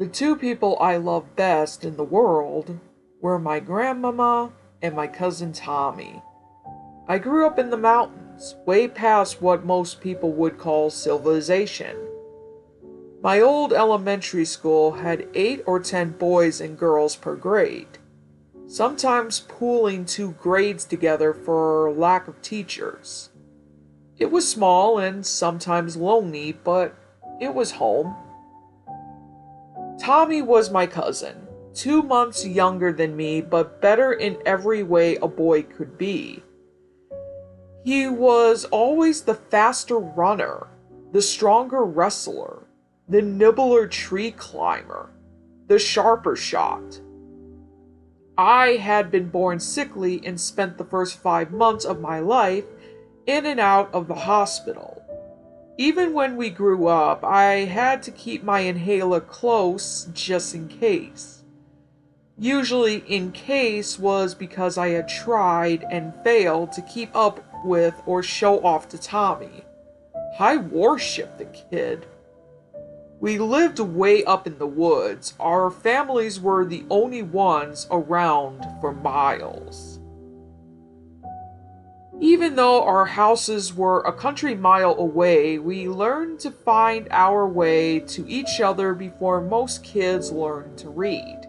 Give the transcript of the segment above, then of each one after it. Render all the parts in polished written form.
The two people I loved best in the world were my grandmama and my cousin Tommy. I grew up in the mountains, way past what most people would call civilization. My old elementary school had 8 or 10 boys and girls per grade, sometimes pooling 2 grades together for lack of teachers. It was small and sometimes lonely, but it was home. Tommy was my cousin, 2 months younger than me, but better in every way a boy could be. He was always the faster runner, the stronger wrestler, the nibbler tree climber, the sharper shot. I had been born sickly and spent the first 5 months of my life in and out of the hospital. Even when we grew up, I had to keep my inhaler close just in case. Usually, in case was because I had tried and failed to keep up with or show off to Tommy. I worshiped the kid. We lived way up in the woods. Our families were the only ones around for miles. Even though our houses were a country mile away, we learned to find our way to each other before most kids learned to read.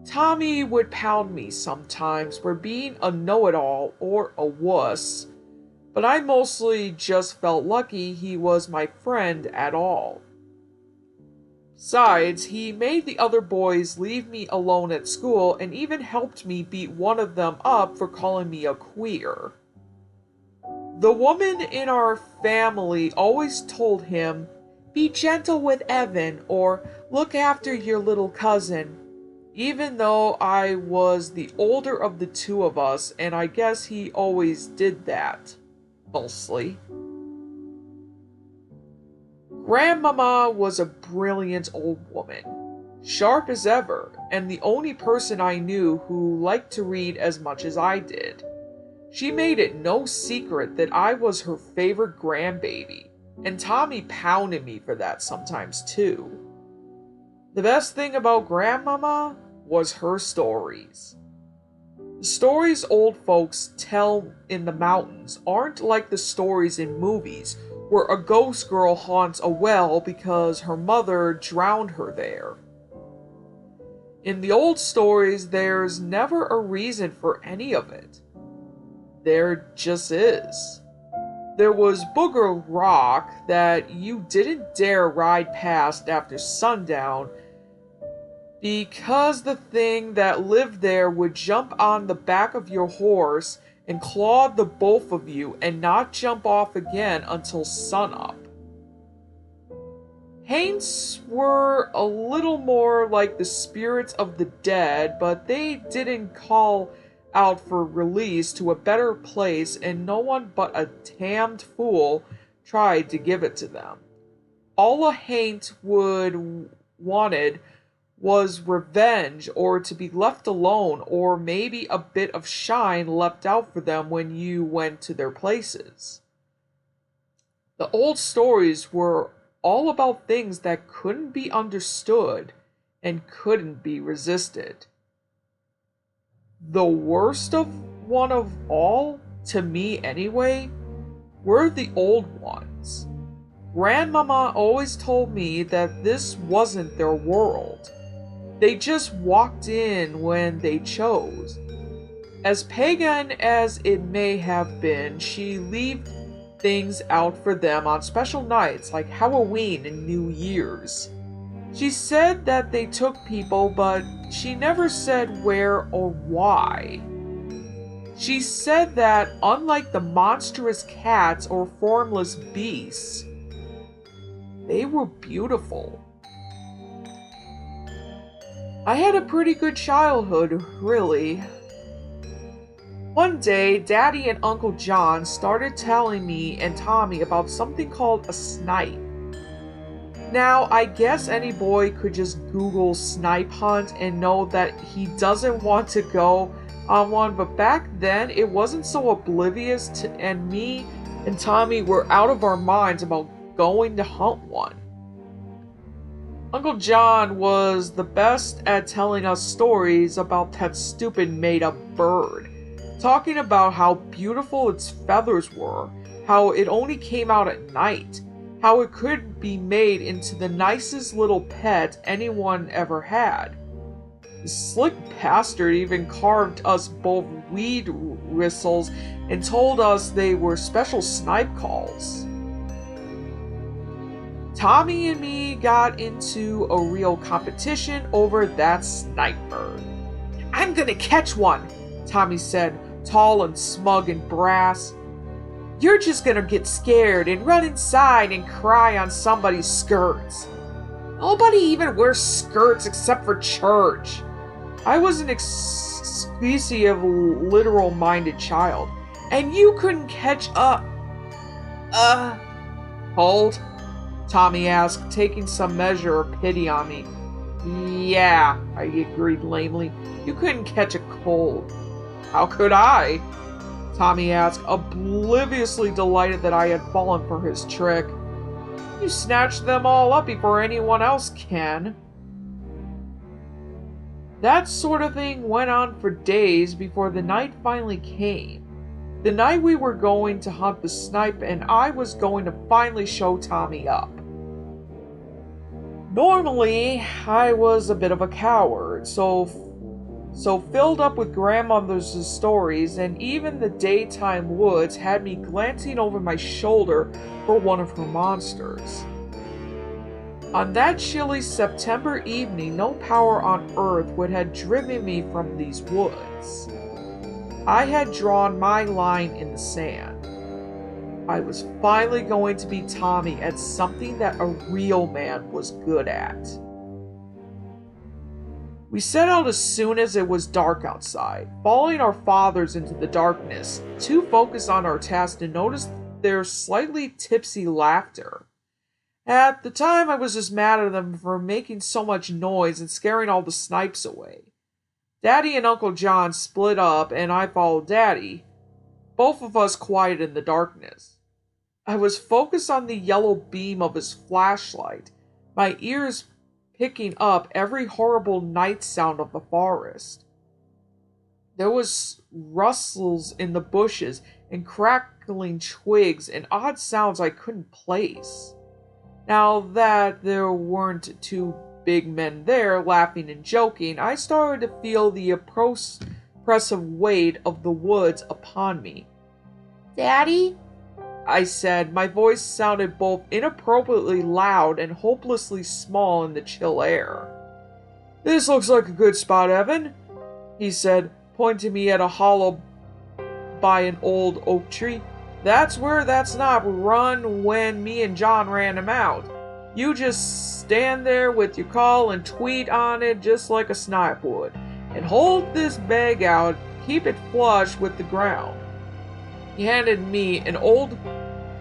Tommy would pound me sometimes for being a know-it-all or a wuss, but I mostly just felt lucky he was my friend at all. Besides, he made the other boys leave me alone at school and even helped me beat one of them up for calling me a queer. The woman in our family always told him, "Be gentle with Evan," or "Look after your little cousin," even though I was the older of the two of us, and I guess he always did that, mostly. Grandmama was a brilliant old woman, sharp as ever, and the only person I knew who liked to read as much as I did. She made it no secret that I was her favorite grandbaby, and Tommy pounded me for that sometimes too. The best thing about Grandmama was her stories. The stories old folks tell in the mountains aren't like the stories in movies where a ghost girl haunts a well because her mother drowned her there. In the old stories, there's never a reason for any of it. There just is. There was Booger Rock that you didn't dare ride past after sundown because the thing that lived there would jump on the back of your horse and claw the both of you and not jump off again until sunup. Haints were a little more like the spirits of the dead, but they didn't call out for release to a better place, and no one but a damned fool tried to give it to them. All a haint would wanted was revenge, or to be left alone, or maybe a bit of shine left out for them when you went to their places. The old stories were all about things that couldn't be understood and couldn't be resisted. The worst of one of all, to me anyway, were the old ones. Grandmama always told me that this wasn't their world. They just walked in when they chose. As pagan as it may have been, she left things out for them on special nights like Halloween and New Year's. She said that they took people, but she never said where or why. She said that, unlike the monstrous cats or formless beasts, they were beautiful. I had a pretty good childhood, really. One day, Daddy and Uncle John started telling me and Tommy about something called a snipe. Now, I guess any boy could just Google snipe hunt and know that he doesn't want to go on one, but back then it wasn't so oblivious to, and me and Tommy were out of our minds about going to hunt one. Uncle John was the best at telling us stories about that stupid made-up bird, talking about how beautiful its feathers were, how it only came out at night, how it could be made into the nicest little pet anyone ever had. The slick bastard even carved us both weed whistles and told us they were special snipe calls. Tommy and me got into a real competition over that snipe bird. "I'm gonna catch one," Tommy said, tall and smug and brass. "You're just gonna get scared and run inside and cry on somebody's skirts. Nobody even wears skirts except for church." I was an exclusive, literal-minded child, and you couldn't catch up. Hold? Tommy asked, taking some measure of pity on me. "Yeah," I agreed lamely. "You couldn't catch a cold." "How could I?" Tommy asked, obliviously delighted that I had fallen for his trick. "You snatched them all up before anyone else can." That sort of thing went on for days before the night finally came. The night we were going to hunt the snipe and I was going to finally show Tommy up. Normally, I was a bit of a coward, so filled up with grandmother's stories, and even the daytime woods had me glancing over my shoulder for one of her monsters. On that chilly September evening, no power on earth would have driven me from these woods. I had drawn my line in the sand. I was finally going to be Tommy at something that a real man was good at. We set out as soon as it was dark outside, following our fathers into the darkness, too focused on our task to notice their slightly tipsy laughter. At the time, I was just mad at them for making so much noise and scaring all the snipes away. Daddy and Uncle John split up, and I followed Daddy, both of us quiet in the darkness. I was focused on the yellow beam of his flashlight, my ears picking up every horrible night sound of the forest. There was rustles in the bushes and crackling twigs and odd sounds I couldn't place. Now that there weren't two big men there laughing and joking, I started to feel the oppressive weight of the woods upon me. "Daddy?" I said. My voice sounded both inappropriately loud and hopelessly small in the chill air. "This looks like a good spot, Evan," he said, pointing me at a hollow by an old oak tree. "That's where that snipe run when me and John ran him out. You just stand there with your call and tweet on it just like a snipe would, and hold this bag out, keep it flush with the ground." He handed me an old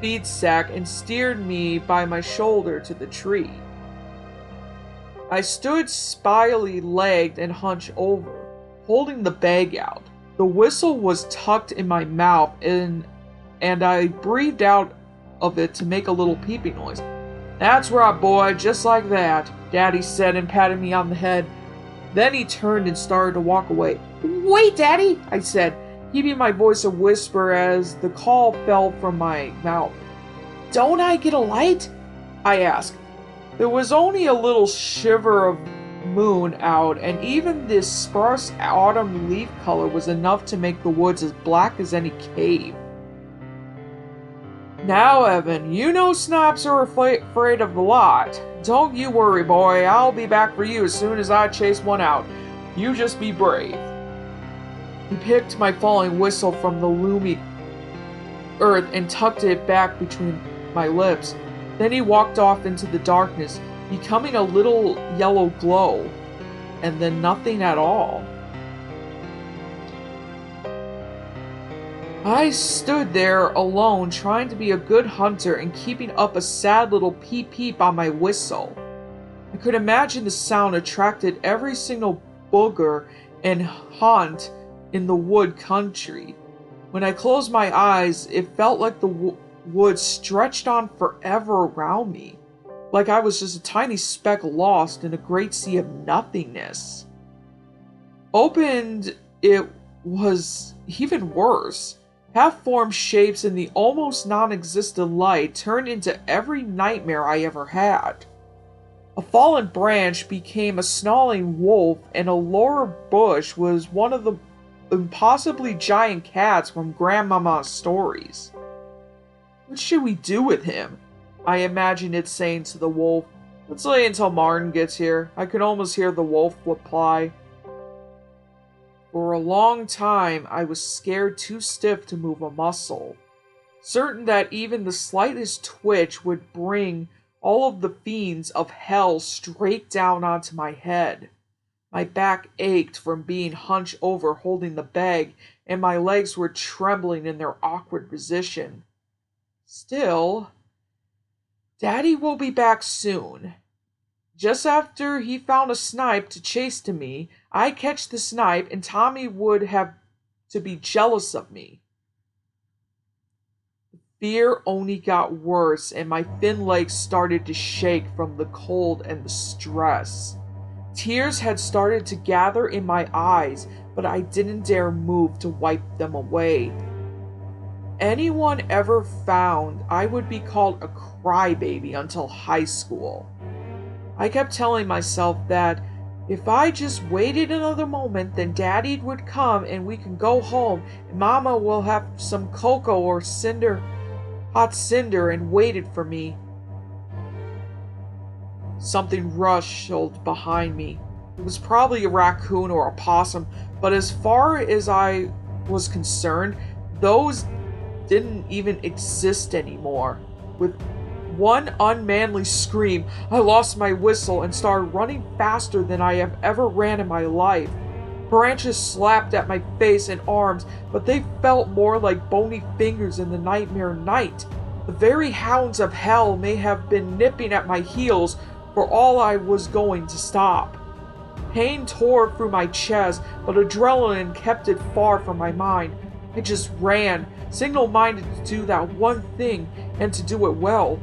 feed sack and steered me by my shoulder to the tree. I stood spily-legged and hunched over, holding the bag out. The whistle was tucked in my mouth, and I breathed out of it to make a little peeping noise. "That's right, boy, just like that," Daddy said and patted me on the head. Then he turned and started to walk away. "Wait, Daddy," I said, keeping my voice a whisper as the call fell from my mouth. "Don't I get a light?" I asked. There was only a little shiver of moon out, and even this sparse autumn leaf color was enough to make the woods as black as any cave. "Now, Evan, you know snipes are afraid of the light. Don't you worry, boy. I'll be back for you as soon as I chase one out. You just be brave." He picked my falling whistle from the loomy earth and tucked it back between my lips. Then he walked off into the darkness, becoming a little yellow glow, and then nothing at all. I stood there alone, trying to be a good hunter and keeping up a sad little peep-peep on my whistle. I could imagine the sound attracted every single booger and haunt in the wood country. When I closed my eyes, it felt like the woods stretched on forever around me. like I was just a tiny speck lost in a great sea of nothingness. Opened, it was even worse. Half-formed shapes in the almost non-existent light turned into every nightmare I ever had. A fallen branch became a snarling wolf, and a lower bush was one of the impossibly giant cats from Grandmama's stories. What should we do with him? I imagined it saying to the wolf. Let's wait until Martin gets here. I could almost hear the wolf reply. For a long time, I was scared too stiff to move a muscle, certain that even the slightest twitch would bring all of the fiends of hell straight down onto my head. My back ached from being hunched over holding the bag, and my legs were trembling in their awkward position. Still, Daddy will be back soon. Just after he found a snipe to chase to me, I'd catch the snipe and Tommy would have to be jealous of me. Fear only got worse and my thin legs started to shake from the cold and the stress. Tears had started to gather in my eyes, but I didn't dare move to wipe them away. Anyone ever found I would be called a crybaby until high school. I kept telling myself that if I just waited another moment, then Daddy would come and we can go home and Mama will have some cocoa or hot cinder and waited for me. Something rustled behind me. It was probably a raccoon or a possum, but as far as I was concerned, those didn't even exist anymore. With one unmanly scream, I lost my whistle and started running faster than I have ever ran in my life. Branches slapped at my face and arms, but they felt more like bony fingers in the nightmare night. The very hounds of hell may have been nipping at my heels for all I was going to stop. Pain tore through my chest, but adrenaline kept it far from my mind. I just ran, single-minded to do that one thing and to do it well.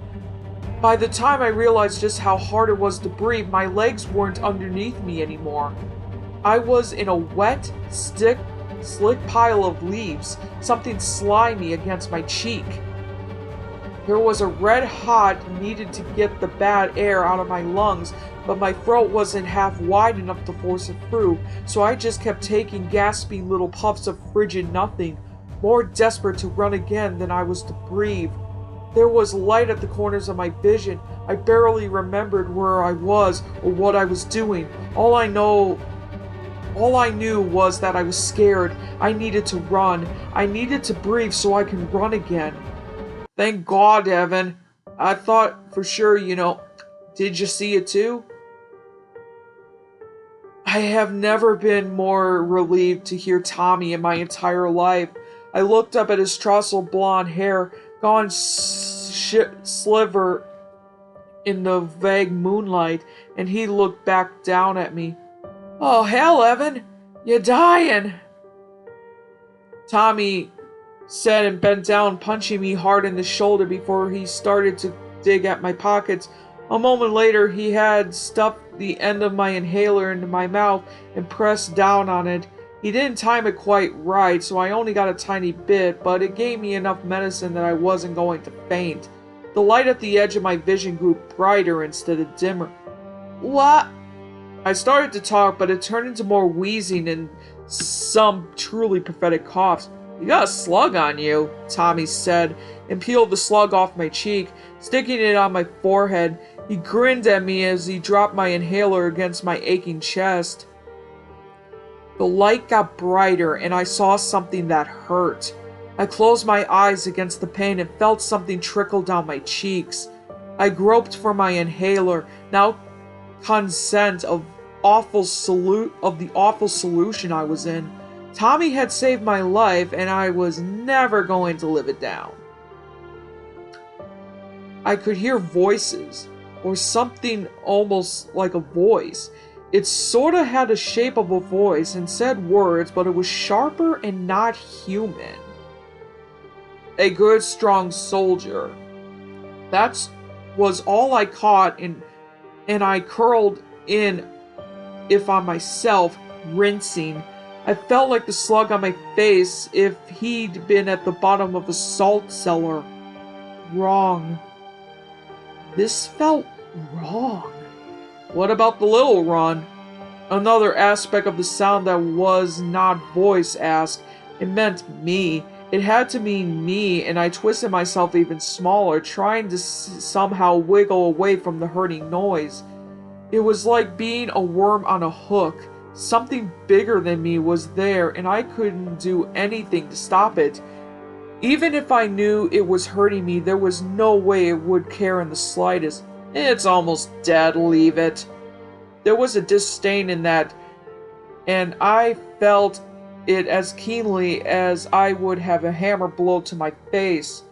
By the time I realized just how hard it was to breathe, my legs weren't underneath me anymore. I was in a wet, slick pile of leaves, something slimy against my cheek. There was a red hot needed to get the bad air out of my lungs, but my throat wasn't half wide enough to force it through, so I just kept taking gasping little puffs of frigid nothing, more desperate to run again than I was to breathe. There was light at the corners of my vision. I barely remembered where I was or what I was doing. All I knew was that I was scared. I needed to run. I needed to breathe so I could run again. Thank God, Evan. I thought for sure, Did you see it too? I have never been more relieved to hear Tommy in my entire life. I looked up at his tousled blonde hair, gone sliver in the vague moonlight, and he looked back down at me. Oh, hell, Evan! You're dying! Tommy said and bent down, punching me hard in the shoulder before he started to dig at my pockets. A moment later, he had stuffed the end of my inhaler into my mouth and pressed down on it. He didn't time it quite right, so I only got a tiny bit, but it gave me enough medicine that I wasn't going to faint. The light at the edge of my vision grew brighter instead of dimmer. What? I started to talk, but it turned into more wheezing and some truly pathetic coughs. You got a slug on you, Tommy said, and peeled the slug off my cheek, sticking it on my forehead. He grinned at me as he dropped my inhaler against my aching chest. The light got brighter, and I saw something that hurt. I closed my eyes against the pain and felt something trickle down my cheeks. I groped for my inhaler, now conscious of the awful solution I was in. Tommy had saved my life, and I was never going to live it down. I could hear voices, or something almost like a voice. It sorta had the shape of a voice and said words, but it was sharper and not human. A good, strong soldier. That's was all I caught, and I curled in if on myself, rinsing. I felt like the slug on my face if he'd been at the bottom of a salt cellar. Wrong. This felt wrong. What about the little Ron? Another aspect of the sound that was not voice asked. It meant me. It had to mean me, and I twisted myself even smaller, trying to somehow wiggle away from the hurting noise. It was like being a worm on a hook. Something bigger than me was there, and I couldn't do anything to stop it. Even if I knew it was hurting me, there was no way it would care in the slightest. It's almost dead, leave it. There was a disdain in that, and I felt it as keenly as I would have a hammer blow to my face.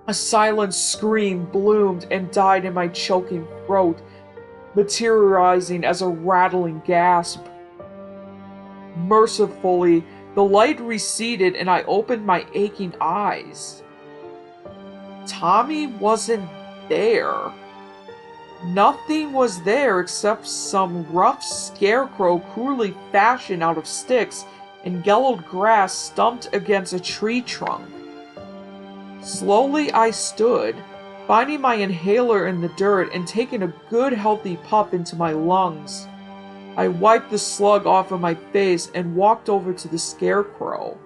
A silent scream bloomed and died in my choking throat, materializing as a rattling gasp. Mercifully, the light receded and I opened my aching eyes. Tommy wasn't there. Nothing was there except some rough scarecrow crudely fashioned out of sticks and yellowed grass stumped against a tree trunk. Slowly I stood, finding my inhaler in the dirt and taking a good healthy puff into my lungs. I wiped the slug off of my face and walked over to the scarecrow.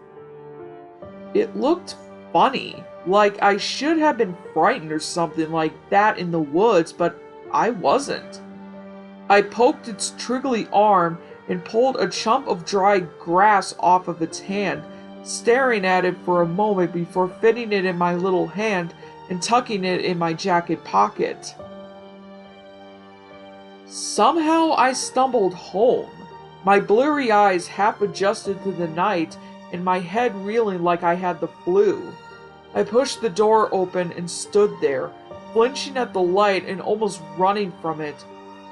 It looked funny, like I should have been frightened or something like that in the woods, but I wasn't. I poked its triggly arm and pulled a chunk of dried grass off of its hand, staring at it for a moment before fitting it in my little hand and tucking it in my jacket pocket. Somehow I stumbled home, my blurry eyes half adjusted to the night and my head reeling like I had the flu. I pushed the door open and stood there, flinching at the light and almost running from it.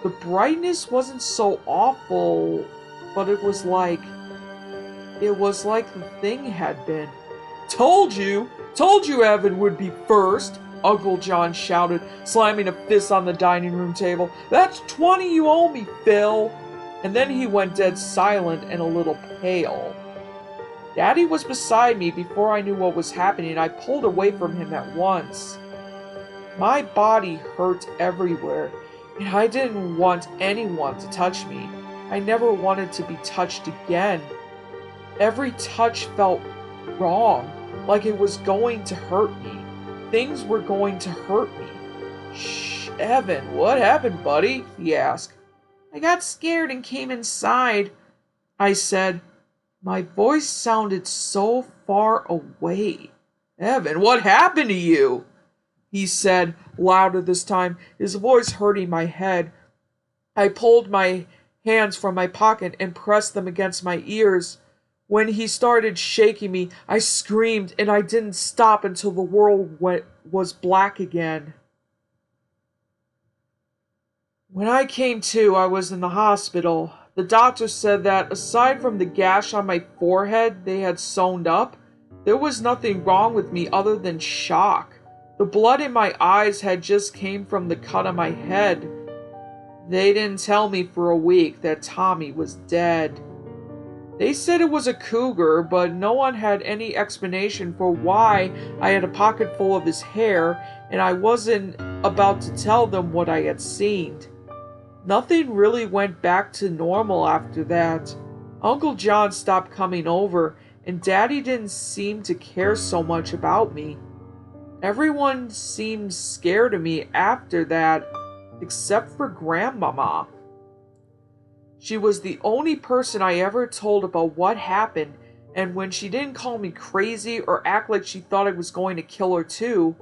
The brightness wasn't so awful, but it was like the thing had been. Told you Evan would be first, Uncle John shouted, slamming a fist on the dining room table. That's 20 you owe me, Phil. And then he went dead silent and a little pale. Daddy was beside me before I knew what was happening, and I pulled away from him at once. My body hurt everywhere, and I didn't want anyone to touch me. I never wanted to be touched again. Every touch felt wrong, like it was going to hurt me. Things were going to hurt me. Shh, Evan, what happened, buddy? He asked. I got scared and came inside, I said. My voice sounded so far away. Evan, what happened to you? He said, louder this time, his voice hurting my head. I pulled my hands from my pocket and pressed them against my ears. When he started shaking me, I screamed, and I didn't stop until the world was black again. When I came to, I was in the hospital. The doctor said that aside from the gash on my forehead they had sewn up, there was nothing wrong with me other than shock. The blood in my eyes had just came from the cut on my head. They didn't tell me for a week that Tommy was dead. They said it was a cougar, but no one had any explanation for why I had a pocket full of his hair, and I wasn't about to tell them what I had seen. Nothing really went back to normal after that. Uncle John stopped coming over, and Daddy didn't seem to care so much about me. Everyone seemed scared of me after that, except for Grandmama. She was the only person I ever told about what happened, and when she didn't call me crazy or act like she thought I was going to kill her too,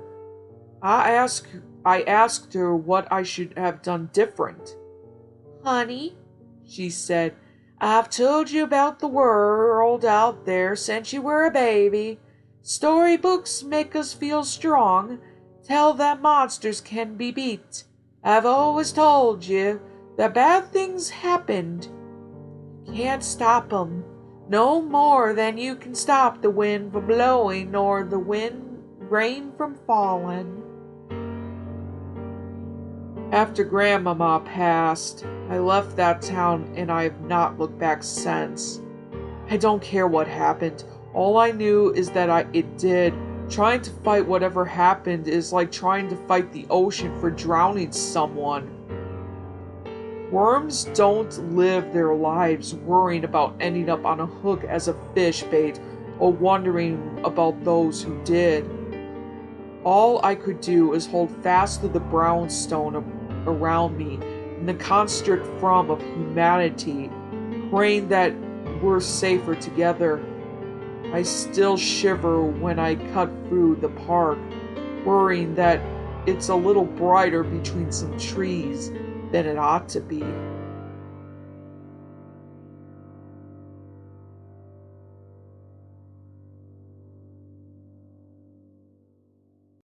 I asked her what I should have done different. Honey, she said, I've told you about the world out there since you were a baby. Storybooks make us feel strong, tell that monsters can be beat. I've always told you that bad things happened. You can't stop 'em, no more than you can stop the wind from blowing nor the rain from falling. After Grandmama passed, I left that town and I have not looked back since. I don't care what happened. All I knew is that it did. Trying to fight whatever happened is like trying to fight the ocean for drowning someone. Worms don't live their lives worrying about ending up on a hook as a fish bait or wondering about those who did. All I could do is hold fast to the brownstone around me in the constant thrum of humanity, praying that we're safer together. I still shiver when I cut through the park, worrying that it's a little brighter between some trees than it ought to be.